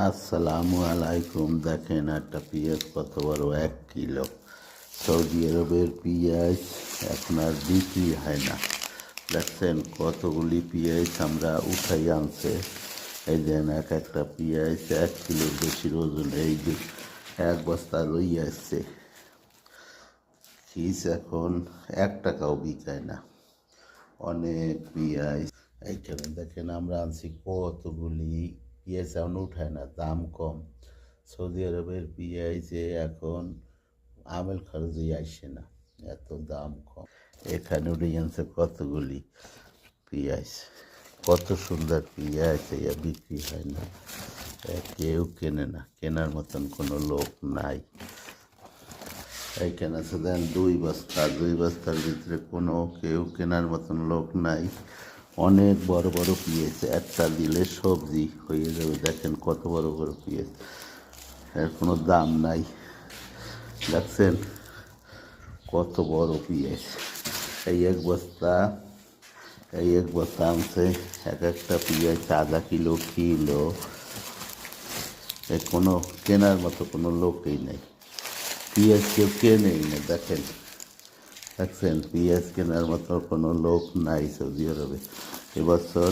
আসসালামু আলাইকুম। দেখেন একটা পেঁয়াজ কত বড় 1 কিলো। সৌদি আরবের পেঁয়াজ এখন আর বিক্রি হয় না। দেখছেন কতগুলি পেঁয়াজ আমরা উঠাই আনছে। এই যেন এক একটা পেঁয়াজ 1 কিলোর বেশির ওজন। এই যে এক বস্তা লই আসছে। ফিস এখন 1 টাকাও বিকায় না। অনেক পেঁয়াজ এইখানে দেখেন আমরা আনছি কতগুলি পেঁয়াজ এখন উঠায় না, দাম কম। সৌদি আরবের পেঁয়াজে এখন আমেল খরচই আসে না, এত দাম কম। এখানে উঠে আনছে কতগুলি পেঁয়াজ, কত সুন্দর পেঁয়াজ, বিক্রি হয় না, কেউ কেনে না, কেনার মতন কোনো লোক নাই। এইখানে আছে দেন 2 বস্তা, 2 বস্তার ভিতরে কোনো কেউ কেনার মতন লোক নাই। অনেক বড় বড় পেঁয়াজ, একটা দিলে সবজি হয়ে যাবে। দেখেন কত বড় বড় পেঁয়াজ, এর কোনো দাম নাই। দেখছেন কত বড় পেঁয়াজ। এই এক বস্তা আনছে, এক একটা পেঁয়াজ ½ কিলো কিলো। কোনো কেনার মতো কোনো লোকই নেই, পেঁয়াজ কেউ কেনেই না। দেখছেন পেঁয়াজ কেনার মতো কোনো লোক নাই সৌদি আরবে। এবছর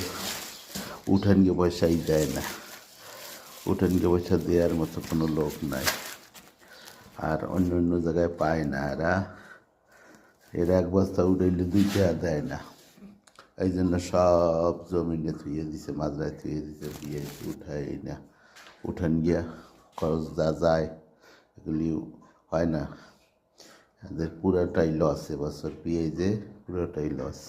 উঠানকে পয়সাই দেয় না, উঠানকে পয়সা দেওয়ার মতো কোনো লোক নাই। আর অন্য অন্য জায়গায় পায় না, এরা 1 বস্তা উঠাইলে 2 টাকা দেয় না। এই জন্য সব জমিনে থুয়ে দিছে, মাজরায় থুয়ে দিছে, পেঁয়াজ উঠাই না। উঠান গিয়া খরচ যা যায় এগুলি হয় না। এদের পুরাটাই লস, এবছর পেঁয়াজে পুরোটাই লস।